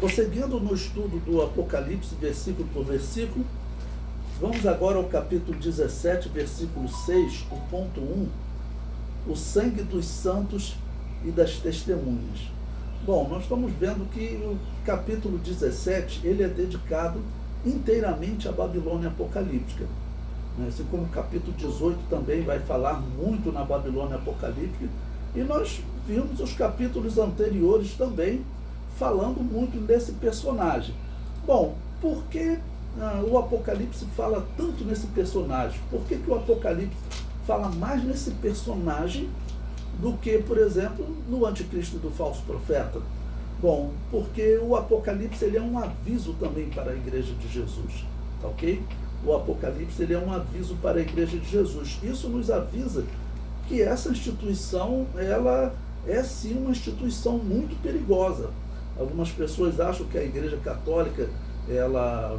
Prosseguindo no estudo do Apocalipse, versículo por versículo, vamos agora ao capítulo 17, versículo 6, o ponto 1, o sangue dos santos e das testemunhas. Bom, nós estamos vendo que o capítulo 17, ele é dedicado inteiramente à Babilônia apocalíptica. Assim como o capítulo 18 também vai falar muito na Babilônia apocalíptica, e nós vimos os capítulos anteriores também falando muito desse personagem. Bom, por que o Apocalipse fala tanto nesse personagem? Por que o Apocalipse fala mais nesse personagem do que, por exemplo, no anticristo do falso profeta? Bom, porque o Apocalipse ele é um aviso também para a igreja de Jesus, tá ok? O Apocalipse ele é um aviso para a igreja de Jesus. Isso nos avisa que essa instituição, ela é sim uma instituição muito perigosa. Algumas pessoas acham que a Igreja Católica, ela,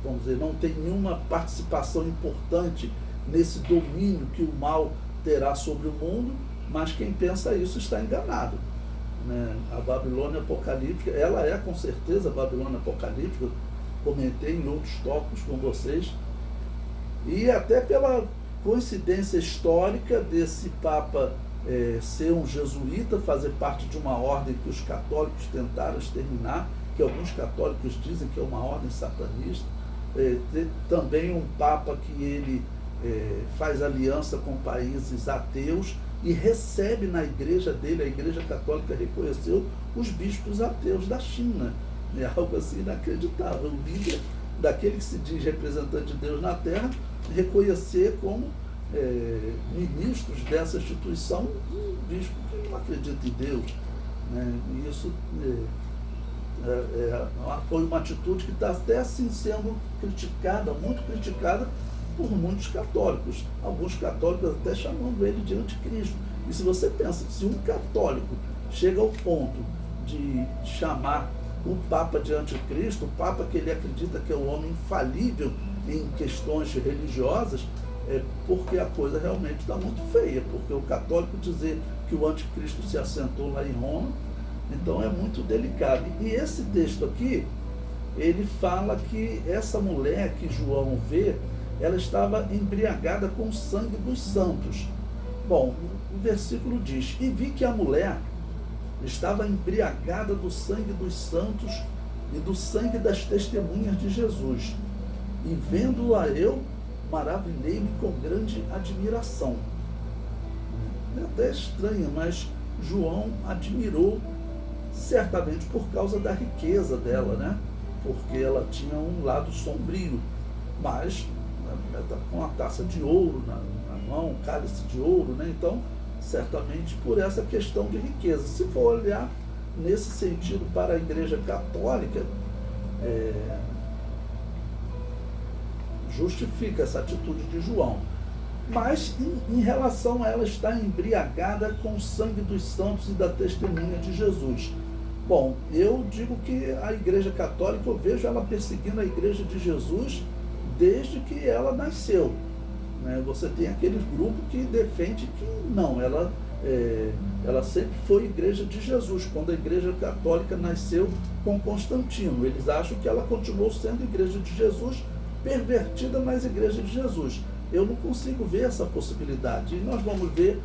vamos dizer, não tem nenhuma participação importante nesse domínio que o mal terá sobre o mundo, mas quem pensa isso está enganado, né? A Babilônia apocalíptica, ela é com certeza a Babilônia apocalíptica, comentei em outros tópicos com vocês, e até pela coincidência histórica desse Papa ser um jesuíta, fazer parte de uma ordem que os católicos tentaram exterminar, que alguns católicos dizem que é uma ordem satanista, também um Papa que ele faz aliança com países ateus e recebe na igreja dele, a Igreja Católica reconheceu os bispos ateus da China. É algo assim inacreditável. O líder daquele que se diz representante de Deus na Terra reconhecer como ministros dessa instituição um bispo que não acredita em Deus, né? E isso foi uma atitude que está até assim sendo criticada, muito criticada por muitos católicos, alguns católicos até chamando ele de anticristo. E se você pensa que se um católico chega ao ponto de chamar o Papa de anticristo, o Papa que ele acredita que é o homem infalível em questões religiosas, é porque a coisa realmente está muito feia, porque o católico dizer que o anticristo se assentou lá em Roma, então é muito delicado. E esse texto aqui, ele fala que essa mulher que João vê, ela estava embriagada com o sangue dos santos. Bom, o versículo diz, e vi que a mulher estava embriagada do sangue dos santos e do sangue das testemunhas de Jesus. E vendo-a eu, maravilhei-me com grande admiração. É até estranho, mas João admirou certamente por causa da riqueza dela, né? Porque ela tinha um lado sombrio, mas ela está com uma taça de ouro na mão, um cálice de ouro, né? Então, certamente por essa questão de riqueza. Se for olhar nesse sentido para a Igreja Católica, justifica essa atitude de João. Mas em relação a ela estar embriagada com o sangue dos santos e da testemunha de Jesus. Bom, eu digo que a Igreja Católica, eu vejo ela perseguindo a Igreja de Jesus desde que ela nasceu, né? Você tem aquele grupo que defende que não, ela sempre foi Igreja de Jesus. Quando a Igreja Católica nasceu com Constantino, eles acham que ela continuou sendo Igreja de Jesus, pervertida, mas Igreja de Jesus. Eu não consigo ver essa possibilidade. E nós vamos ver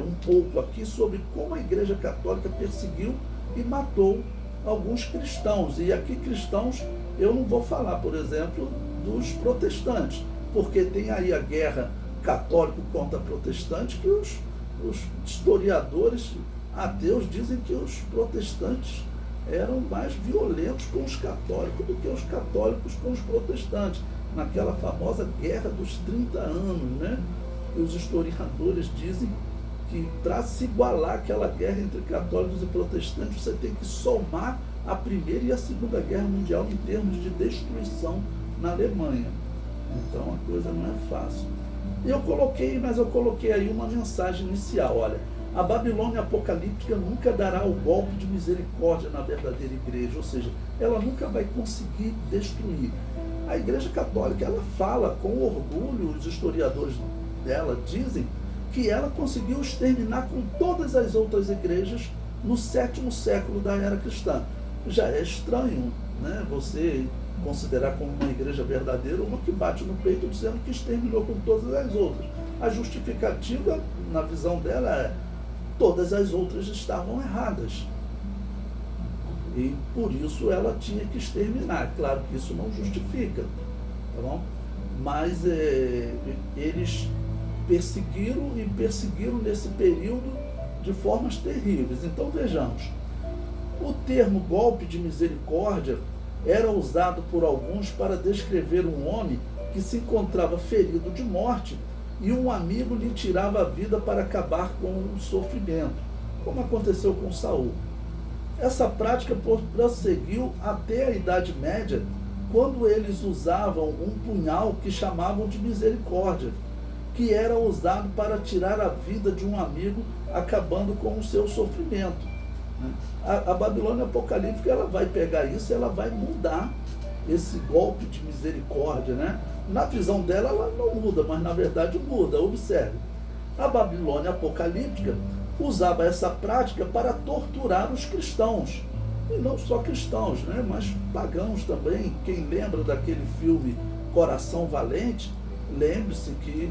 um pouco aqui sobre como a Igreja Católica perseguiu e matou alguns cristãos. E aqui cristãos, eu não vou falar, por exemplo, dos protestantes, porque tem aí a guerra católico contra protestante, que os historiadores ateus dizem que os protestantes eram mais violentos com os católicos do que os católicos com os protestantes, naquela famosa guerra dos 30 anos, né? E os historiadores dizem que para se igualar aquela guerra entre católicos e protestantes, você tem que somar a Primeira e a Segunda Guerra Mundial em termos de destruição na Alemanha. Então a coisa não é fácil. Eu coloquei aí uma mensagem inicial, olha, a Babilônia apocalíptica nunca dará o golpe de misericórdia na verdadeira igreja, ou seja, ela nunca vai conseguir destruir. A Igreja Católica, ela fala com orgulho, os historiadores dela dizem que ela conseguiu exterminar com todas as outras igrejas no 7º século da era cristã. já é estranho, né? Você considerar como uma igreja verdadeira uma que bate no peito dizendo que exterminou com todas as outras. A justificativa, na visão dela, é todas as outras estavam erradas. E por isso ela tinha que exterminar. Claro que isso não justifica, tá bom? Mas eles perseguiram nesse período de formas terríveis. Então vejamos, o termo golpe de misericórdia era usado por alguns para descrever um homem que se encontrava ferido de morte e um amigo lhe tirava a vida para acabar com o sofrimento, como aconteceu com Saul. Essa prática prosseguiu até a Idade Média, quando eles usavam um punhal que chamavam de misericórdia, que era usado para tirar a vida de um amigo, acabando com o seu sofrimento. A Babilônia apocalíptica, ela vai pegar isso e ela vai mudar esse golpe de misericórdia, né? Na visão dela, ela não muda, mas na verdade muda. Observe, a Babilônia apocalíptica usava essa prática para torturar os cristãos, e não só cristãos, né? Mas pagãos também. Quem lembra daquele filme Coração Valente, lembre-se que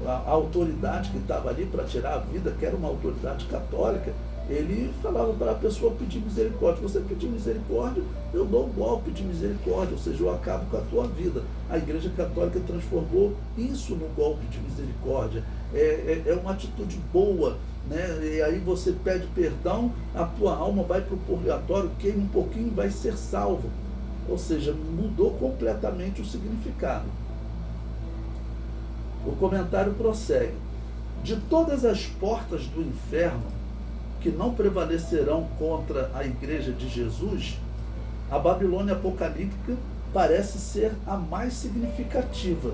a autoridade que estava ali para tirar a vida, que era uma autoridade católica, ele falava para a pessoa pedir misericórdia. Você pedir misericórdia, eu dou um golpe de misericórdia, ou seja, eu acabo com a tua vida. A Igreja Católica transformou isso no golpe de misericórdia. É uma atitude boa, né? E aí você pede perdão, a tua alma vai para o purgatório, queima um pouquinho e vai ser salvo. Ou seja, mudou completamente o significado. O comentário prossegue. De todas as portas do inferno que não prevalecerão contra a Igreja de Jesus, a Babilônia apocalíptica parece ser a mais significativa,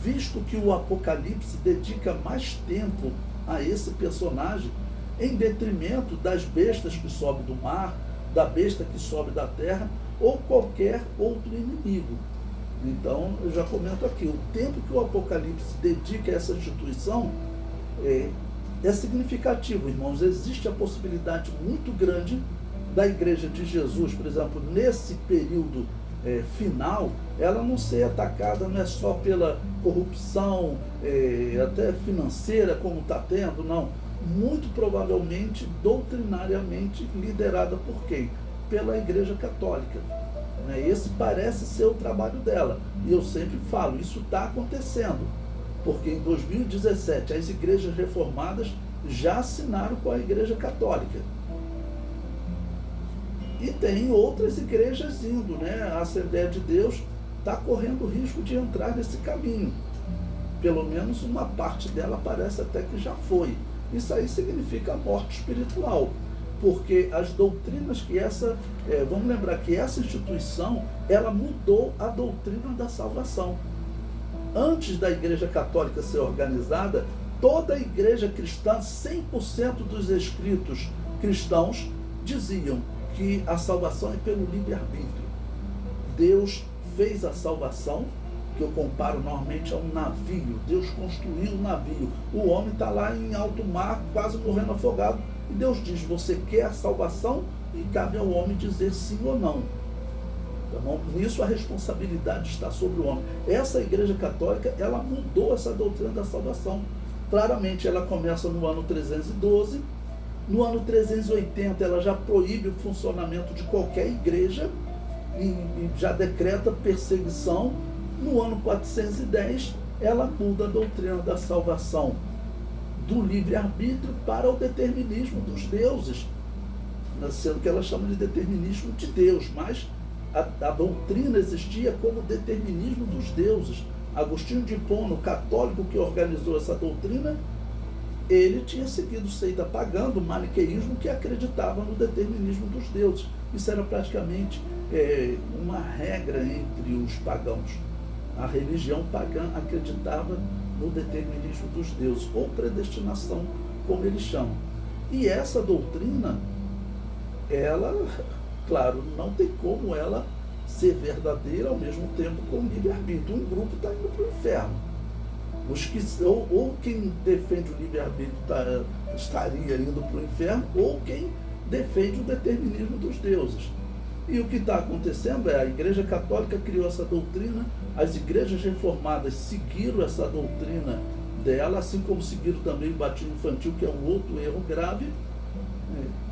visto que o Apocalipse dedica mais tempo a esse personagem em detrimento das bestas que sobem do mar, da besta que sobe da terra ou qualquer outro inimigo. Então, eu já comento aqui, o tempo que o Apocalipse dedica a essa instituição é significativo, irmãos. Existe a possibilidade muito grande da Igreja de Jesus, por exemplo, nesse período final, ela não ser atacada não é só pela corrupção, até financeira, como está tendo, não. Muito provavelmente, doutrinariamente, liderada por quem? Pela Igreja Católica. Esse parece ser o trabalho dela. E eu sempre falo, isso está acontecendo. Porque em 2017 as igrejas reformadas já assinaram com a Igreja Católica. E tem outras igrejas indo, né? A Assembleia de Deus está correndo o risco de entrar nesse caminho. Pelo menos uma parte dela parece até que já foi. Isso aí significa morte espiritual. Porque as doutrinas que vamos lembrar que essa instituição, ela mudou a doutrina da salvação. Antes da Igreja Católica ser organizada, toda a igreja cristã, 100% dos escritos cristãos diziam que a salvação é pelo livre-arbítrio. Deus fez a salvação, que eu comparo normalmente a um navio. Deus construiu um navio. O homem está lá em alto mar, quase morrendo afogado. E Deus diz, você quer a salvação? E cabe ao homem dizer sim ou não. Tá bom? Nisso a responsabilidade está sobre o homem. Essa Igreja Católica, ela mudou essa doutrina da salvação. Claramente, ela começa no ano 312. No ano 380, ela já proíbe o funcionamento de qualquer igreja e já decreta perseguição. No ano 410, ela muda a doutrina da salvação do livre-arbítrio para o determinismo dos deuses, sendo que ela chama de determinismo de Deus, mas a doutrina existia como determinismo dos deuses. Agostinho de Hipona, católico que organizou essa doutrina, ele tinha seguido seita pagã, o maniqueísmo, que acreditava no determinismo dos deuses. Isso era praticamente uma regra entre os pagãos. A religião pagã acreditava no determinismo dos deuses, ou predestinação, como eles chamam. E essa doutrina, ela, claro, não tem como ela ser verdadeira ao mesmo tempo com livre-arbítrio. Um grupo está indo para o inferno. Ou quem defende o livre-arbítrio estaria indo para o inferno, ou quem defende o determinismo dos deuses. E o que está acontecendo é a Igreja Católica criou essa doutrina, as igrejas reformadas seguiram essa doutrina dela, assim como seguiram também o batismo infantil, que é um outro erro grave,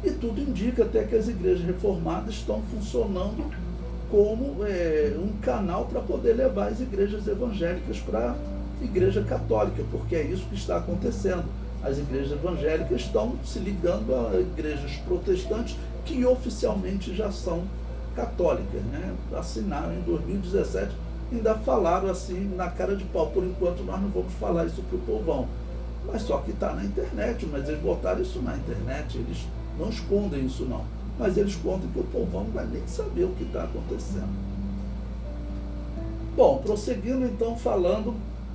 e tudo indica até que as igrejas reformadas estão funcionando como um canal para poder levar as igrejas evangélicas para a Igreja Católica, porque é isso que está acontecendo. As igrejas evangélicas estão se ligando a igrejas protestantes que oficialmente já são católicas, né? Assinaram em 2017, ainda falaram assim na cara de pau, por enquanto nós não vamos falar isso para o povão. Mas só que está na internet, mas eles botaram isso na internet, eles não escondem isso não. Mas eles contam que o povão não vai nem saber o que está acontecendo. Bom, prosseguindo então falando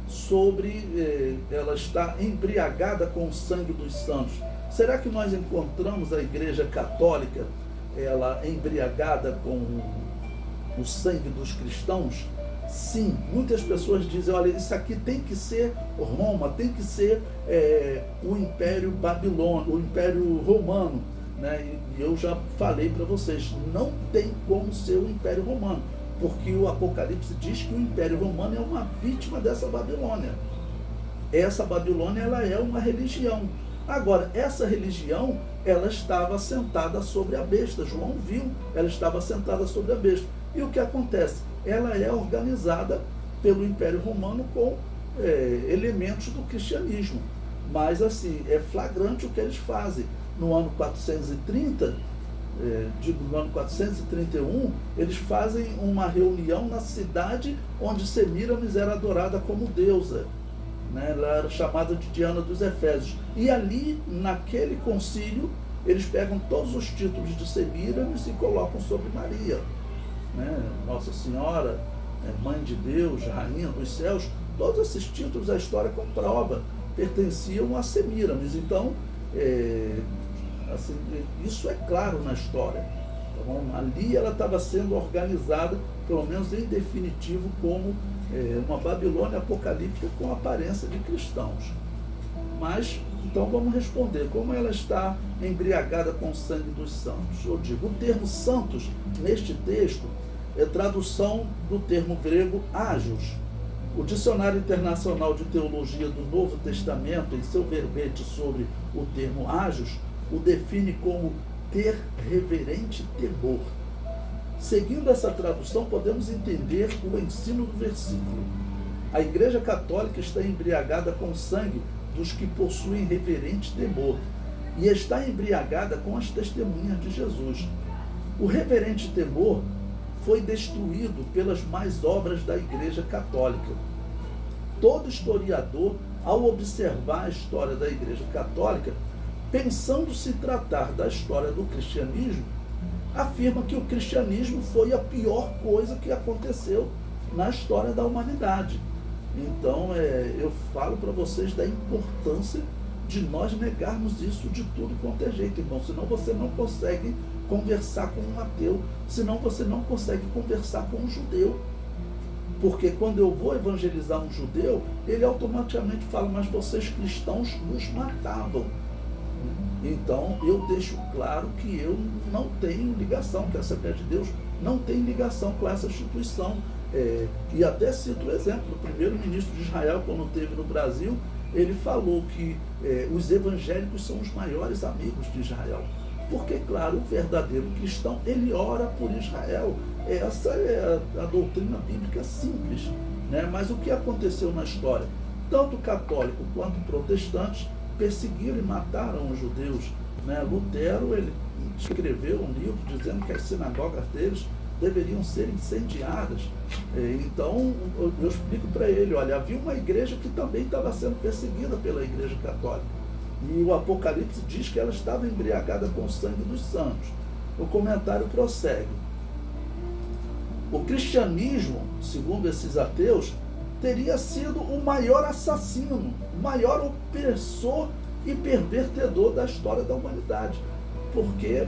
sobre ela está embriagada com o sangue dos santos. Será que nós encontramos a Igreja Católica ela embriagada com o sangue dos cristãos? Sim, muitas pessoas dizem, olha, isso aqui tem que ser Roma, tem que ser o Império Babilônico, o Império Romano, né? E eu já falei para vocês, não tem como ser o Império Romano, porque o Apocalipse diz que o Império Romano é uma vítima dessa Babilônia. Essa Babilônia ela é uma religião. Agora, essa religião, ela estava sentada sobre a besta. João viu, ela estava sentada sobre a besta. E o que acontece? Ela é organizada pelo Império Romano com elementos do cristianismo. Mas, assim, é flagrante o que eles fazem. No ano 430, no ano 431, eles fazem uma reunião na cidade onde Semíramis era adorada como deusa. Né? Ela era chamada de Diana dos Efésios. E ali, naquele concílio, eles pegam todos os títulos de Semíramis e colocam sobre Maria. Né? Nossa Senhora, Mãe de Deus, Rainha dos Céus, todos esses títulos a história comprova, pertenciam a Semíramis. Então, assim, isso é claro na história. Então, ali ela estava sendo organizada, pelo menos em definitivo, como uma Babilônia apocalíptica com aparência de cristãos. Mas, então vamos responder, como ela está embriagada com o sangue dos santos? Eu digo, o termo santos, neste texto, é tradução do termo grego ágios. O Dicionário Internacional de Teologia do Novo Testamento, em seu verbete sobre o termo ágios, o define como ter reverente temor. Seguindo essa tradução, podemos entender o ensino do versículo. A Igreja Católica está embriagada com o sangue dos que possuem reverente temor e está embriagada com as testemunhas de Jesus. O reverente temor foi destruído pelas más obras da Igreja Católica. Todo historiador, ao observar a história da Igreja Católica, pensando se tratar da história do cristianismo, afirma que o cristianismo foi a pior coisa que aconteceu na história da humanidade. Então, eu falo para vocês da importância de nós negarmos isso de tudo quanto é jeito, irmão. Senão você não consegue conversar com um ateu, senão você não consegue conversar com um judeu. Porque quando eu vou evangelizar um judeu, ele automaticamente fala, mas vocês cristãos nos matavam. Então, eu deixo claro que eu não tenho ligação, que a Assembleia de Deus não tem ligação com essa instituição. E até cito o exemplo, o primeiro-ministro de Israel, quando esteve no Brasil, ele falou que os evangélicos são os maiores amigos de Israel. Porque, claro, o verdadeiro cristão, ele ora por Israel. Essa é a doutrina bíblica simples. Né? Mas o que aconteceu na história? Tanto católico quanto protestantes perseguiram e mataram os judeus. Né? Lutero, ele escreveu um livro dizendo que as sinagogas deles deveriam ser incendiadas. Então, eu explico para ele, olha, havia uma igreja que também estava sendo perseguida pela Igreja Católica. E o Apocalipse diz que ela estava embriagada com o sangue dos santos. O comentário prossegue. O cristianismo, segundo esses ateus, teria sido o maior assassino, o maior opressor e pervertedor da história da humanidade. Porque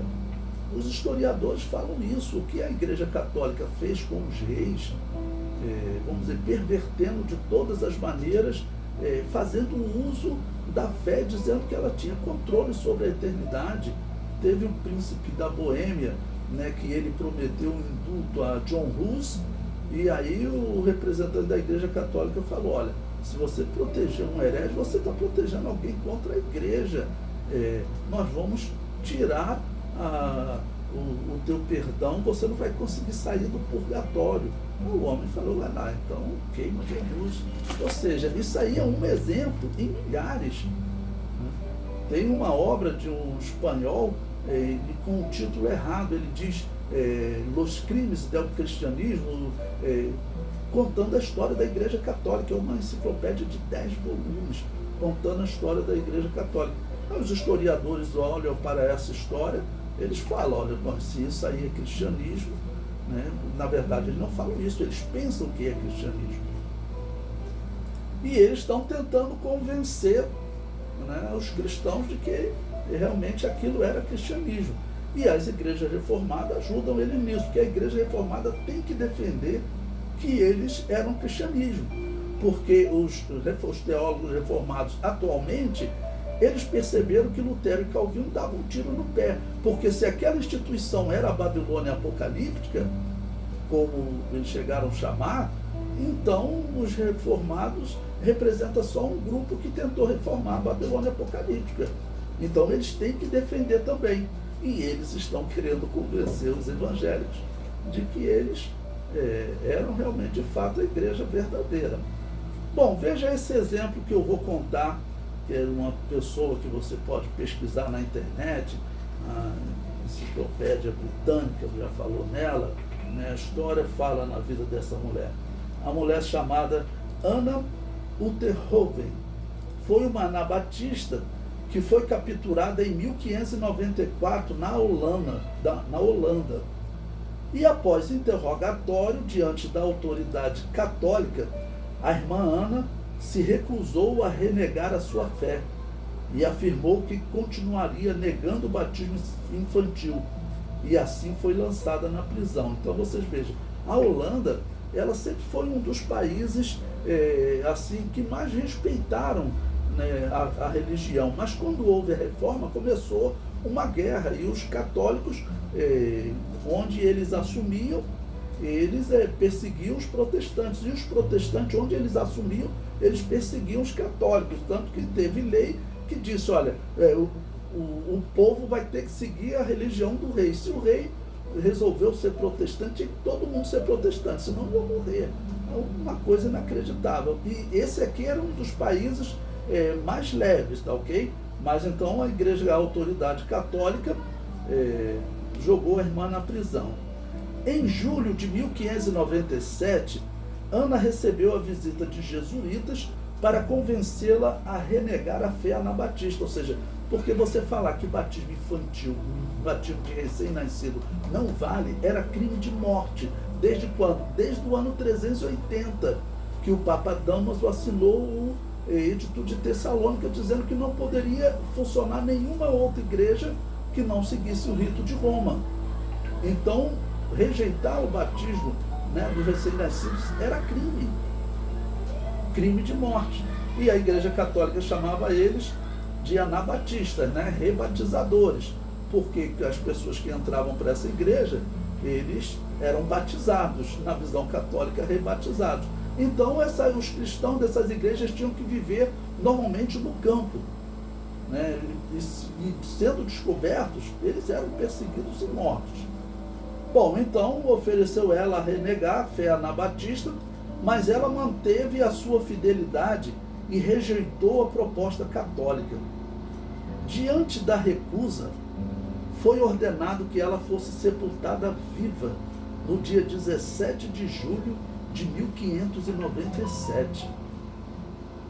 os historiadores falam isso. O que a Igreja Católica fez com os reis, vamos dizer, pervertendo de todas as maneiras, fazendo uso da fé, dizendo que ela tinha controle sobre a eternidade. teve o príncipe da Boêmia, né, que ele prometeu um indulto a John Hus, e aí o representante da Igreja Católica falou, olha, se você proteger um herege, você está protegendo alguém contra a Igreja. Nós vamos tirar o teu perdão, você não vai conseguir sair do purgatório. O homem falou, vai lá, então queima Jesus. Ou seja, isso aí é um exemplo em milhares. Tem uma obra de um espanhol com um título errado, ele diz Los Crimes del Cristianismo, contando a história da Igreja Católica. É uma enciclopédia de 10 volumes, contando a história da Igreja Católica. Os historiadores olham para essa história, eles falam, olha, bom, se isso aí é cristianismo, né? Na verdade eles não falam isso, eles pensam que é cristianismo. E eles estão tentando convencer, né, os cristãos de que realmente aquilo era cristianismo. E as igrejas reformadas ajudam ele nisso, porque a igreja reformada tem que defender que eles eram cristianismo. Porque os teólogos reformados atualmente, eles perceberam que Lutero e Calvino davam um tiro no pé. Porque se aquela instituição era a Babilônia apocalíptica, como eles chegaram a chamar, então os reformados representam só um grupo que tentou reformar a Babilônia apocalíptica. Então eles têm que defender também. E eles estão querendo convencer os evangélicos de que eles eram realmente, de fato, a igreja verdadeira. Bom, veja esse exemplo que eu vou contar, que é uma pessoa que você pode pesquisar na internet, a Enciclopédia Britânica já falou nela, né? A história fala na vida dessa mulher. A mulher chamada Anna Uterhoven foi uma anabatista que foi capturada em 1594 na Holanda. E após interrogatório diante da autoridade católica, a irmã Ana se recusou a renegar a sua fé e afirmou que continuaria negando o batismo infantil, e assim foi lançada na prisão. Então vocês vejam, a Holanda, ela sempre foi um dos países assim que mais respeitaram, né, a religião, mas quando houve a reforma começou uma guerra, e os católicos, onde eles assumiam, eles perseguiam os protestantes, e os protestantes, onde eles assumiam, eles perseguiam os católicos, tanto que teve lei que disse, olha, o povo vai ter que seguir a religião do rei. Se o rei resolveu ser protestante, tinha que todo mundo ser protestante, senão vão morrer. É uma coisa inacreditável. E esse aqui era um dos países mais leves, tá ok? Mas então a igreja, a autoridade católica, jogou a irmã na prisão. Em julho de 1597, Ana recebeu a visita de jesuítas para convencê-la a renegar a fé anabatista. Ou seja, porque você falar que batismo infantil, batismo de recém-nascido não vale, era crime de morte. Desde quando? Desde o ano 380, que o Papa Damaso assinou o Edito de Tessalônica, dizendo que não poderia funcionar nenhuma outra igreja que não seguisse o rito de Roma. Então, rejeitar o batismo, né, dos recém-nascidos era crime de morte. E a Igreja Católica chamava eles de anabatistas, né, rebatizadores, porque as pessoas que entravam para essa igreja, eles eram batizados, na visão católica, rebatizados. Então os cristãos dessas igrejas tinham que viver normalmente no campo, né, e sendo descobertos, eles eram perseguidos e mortos. Bom, então ofereceu ela a renegar a fé anabatista, mas ela manteve a sua fidelidade e rejeitou a proposta católica. Diante da recusa, foi ordenado que ela fosse sepultada viva no dia 17 de julho de 1597.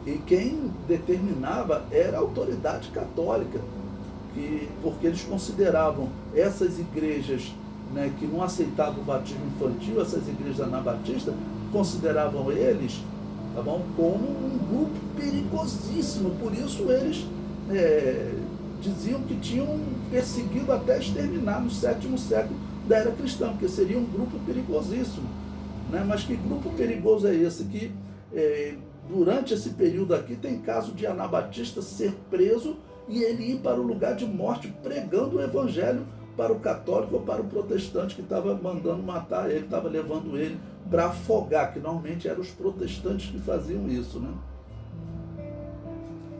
E quem determinava era a autoridade católica, porque eles consideravam essas igrejas, né, que não aceitavam o batismo infantil, essas igrejas anabatistas, consideravam eles, tá bom, como um grupo perigosíssimo. Por isso eles diziam que tinham perseguido até exterminar no 7º século da era cristã, porque seria um grupo perigosíssimo, né? Mas que grupo perigoso é esse que durante esse período aqui tem caso de anabatista ser preso e ele ir para o lugar de morte pregando o evangelho para o católico ou para o protestante que estava mandando matar ele, estava levando ele para afogar, que normalmente eram os protestantes que faziam isso, né?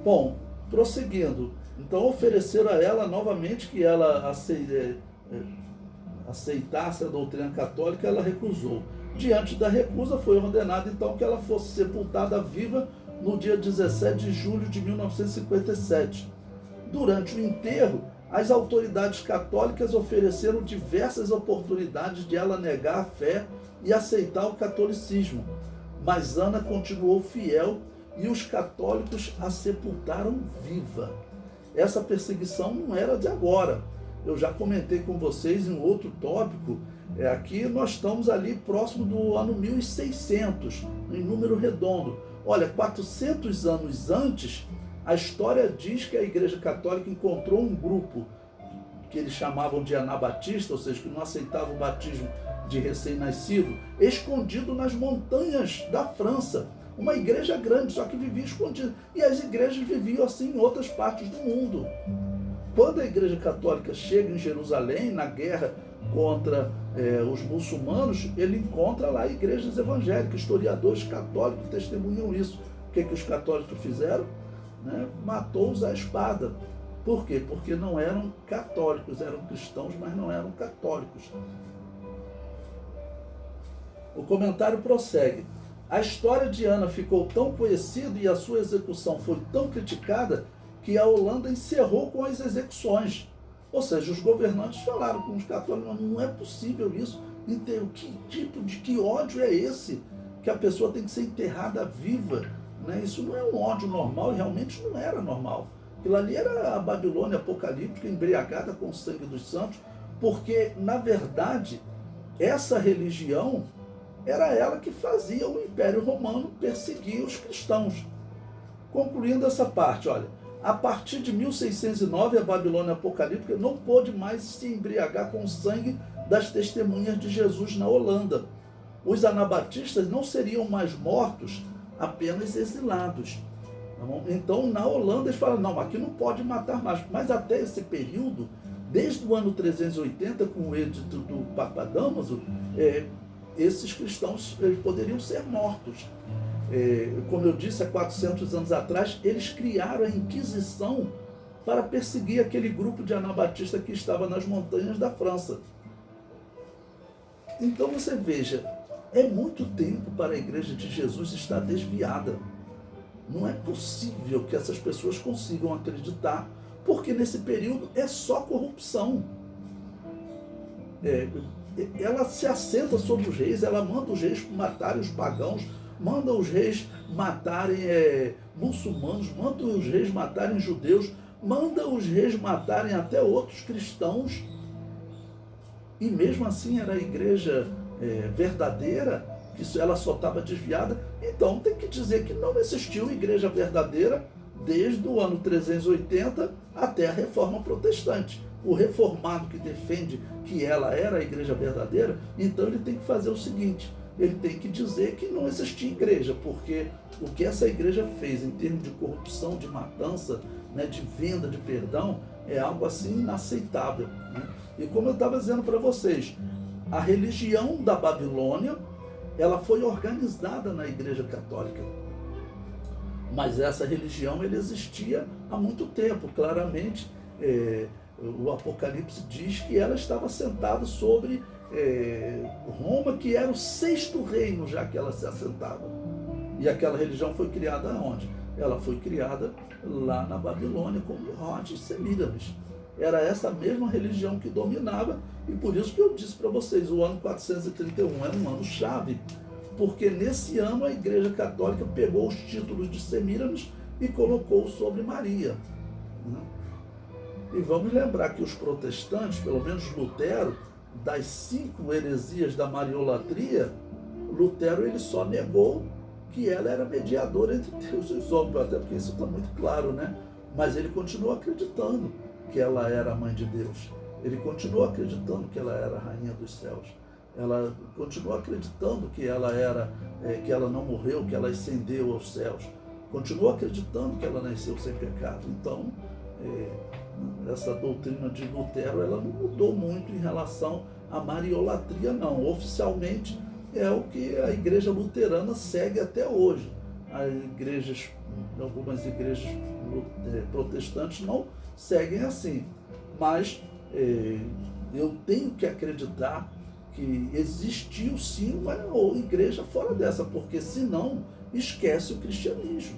Bom, prosseguindo, então ofereceram a ela novamente que ela aceitasse a doutrina católica, ela recusou. Diante da recusa, foi ordenado então que ela fosse sepultada viva no dia 17 de julho de 1957. Durante o enterro, as autoridades católicas ofereceram diversas oportunidades de ela negar a fé e aceitar o catolicismo, mas Ana continuou fiel e os católicos a sepultaram viva. Essa perseguição não era de agora. Eu já comentei com vocês em outro tópico. Aqui nós estamos ali próximo do ano 1600, em número redondo. Olha, 400 anos antes, a história diz que a Igreja Católica encontrou um grupo que eles chamavam de anabatista, ou seja, que não aceitava o batismo de recém-nascido, escondido nas montanhas da França. Uma igreja grande, só que vivia escondida. E as igrejas viviam assim em outras partes do mundo. Quando a Igreja Católica chega em Jerusalém, na guerra contra os muçulmanos, ele encontra lá igrejas evangélicas, historiadores católicos testemunham isso. O que os católicos fizeram? Matou-os à espada. Por quê? Porque não eram católicos, eram cristãos, mas não eram católicos. O comentário prossegue. A história de Ana ficou tão conhecida e a sua execução foi tão criticada que a Holanda encerrou com as execuções. Ou seja, os governantes falaram com os católicos, não é possível isso. Que ódio é esse? Que a pessoa tem que ser enterrada viva. Isso não é um ódio normal e realmente não era normal. Aquilo ali era a Babilônia apocalíptica embriagada com o sangue dos santos, porque, na verdade, essa religião era ela que fazia o Império Romano perseguir os cristãos. Concluindo essa parte, olha, a partir de 1609, a Babilônia apocalíptica não pôde mais se embriagar com o sangue das testemunhas de Jesus na Holanda. Os anabatistas não seriam mais mortos, apenas exilados. Então, na Holanda, eles falam, não, aqui não pode matar mais. Mas até esse período, desde o ano 380, com o edito do Papa Dámaso, esses cristãos poderiam ser mortos. Como eu disse, há 400 anos atrás, eles criaram a Inquisição para perseguir aquele grupo de anabatistas que estava nas montanhas da França. Então você veja, é muito tempo para a Igreja de Jesus estar desviada. Não é possível que essas pessoas consigam acreditar, porque nesse período é só corrupção. Ela se assenta sobre os reis, ela manda os reis matarem os pagãos, manda os reis matarem muçulmanos, manda os reis matarem judeus, manda os reis matarem até outros cristãos. E mesmo assim era a igreja verdadeira, que ela só estava desviada. Então tem que dizer que não existiu igreja verdadeira desde o ano 380 até a Reforma Protestante. O reformado que defende que ela era a igreja verdadeira, então ele tem que fazer o seguinte, ele tem que dizer que não existia igreja, porque o que essa igreja fez em termos de corrupção, de matança, de venda de perdão, é algo assim inaceitável. E como eu estava dizendo para vocês, a religião da Babilônia, ela foi organizada na Igreja Católica. Mas essa religião ela existia há muito tempo. Claramente, o Apocalipse diz que ela estava sentada sobre Roma, que era o 6º reino, já que ela se assentava. E aquela religião foi criada onde? Ela foi criada lá na Babilônia, com Nimrod e Semíramis. Era essa mesma religião que dominava, e por isso que eu disse para vocês, o ano 431 era um ano chave, porque nesse ano a Igreja Católica pegou os títulos de Semíramis e colocou sobre Maria. E vamos lembrar que os protestantes, pelo menos Lutero, das 5 heresias da mariolatria, Lutero ele só negou que ela era mediadora entre Deus e os homens, até porque isso está muito claro, Mas ele continuou acreditando que ela era a mãe de Deus. Ele continuou acreditando que ela era a rainha dos céus. Ela continuou acreditando que ela que ela não morreu, que ela ascendeu aos céus. Continuou acreditando que ela nasceu sem pecado. Então, essa doutrina de Lutero, ela não mudou muito em relação à mariolatria, não. Oficialmente é o que a igreja luterana segue até hoje. Algumas igrejas protestantes não seguem assim, mas eu tenho que acreditar que existiu sim uma igreja fora dessa, porque senão esquece o cristianismo.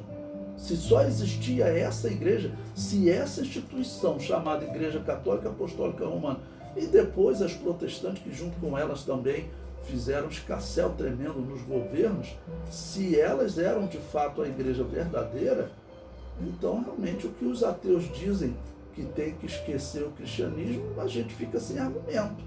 Se só existia essa igreja, se essa instituição chamada Igreja Católica Apostólica Romana, e depois as protestantes que junto com elas também fizeram um escarcéu tremendo nos governos, se elas eram de fato a igreja verdadeira, então realmente o que os ateus dizem que tem que esquecer o cristianismo, a gente fica sem argumento.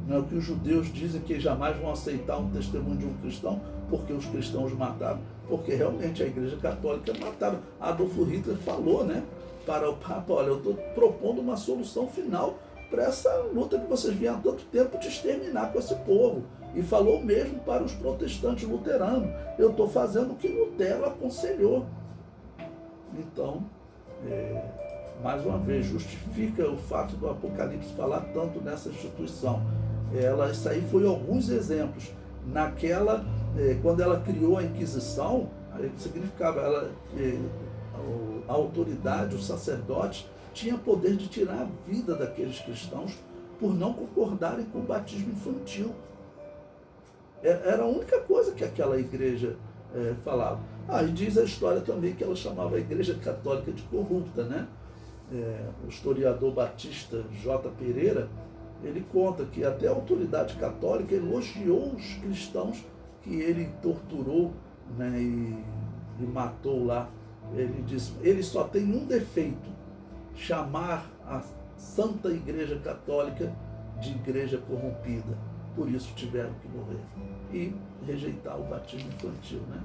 Não é o que os judeus dizem, que jamais vão aceitar um testemunho de um cristão, porque os cristãos mataram, porque realmente a igreja católica mataram. Adolf Hitler falou, né, para o Papa: olha, eu estou propondo uma solução final para essa luta que vocês vêm há tanto tempo de exterminar com esse povo. E falou mesmo para os protestantes luteranos: eu estou fazendo o que Lutero aconselhou. Então, mais uma vez, justifica o fato do Apocalipse falar tanto nessa instituição. Isso aí foi alguns exemplos. Naquela, quando ela criou a Inquisição, significava, a autoridade, os sacerdotes, tinha poder de tirar a vida daqueles cristãos por não concordarem com o batismo infantil. Era a única coisa que aquela igreja falava. E diz a história também que ela chamava a Igreja Católica de corrupta, né? O historiador batista J. Pereira, ele conta que até a autoridade católica elogiou os cristãos que ele torturou, né, e matou lá. Ele disse: ele só tem um defeito: chamar a Santa Igreja Católica de igreja corrompida. Por isso tiveram que morrer. E rejeitar o batismo infantil, né?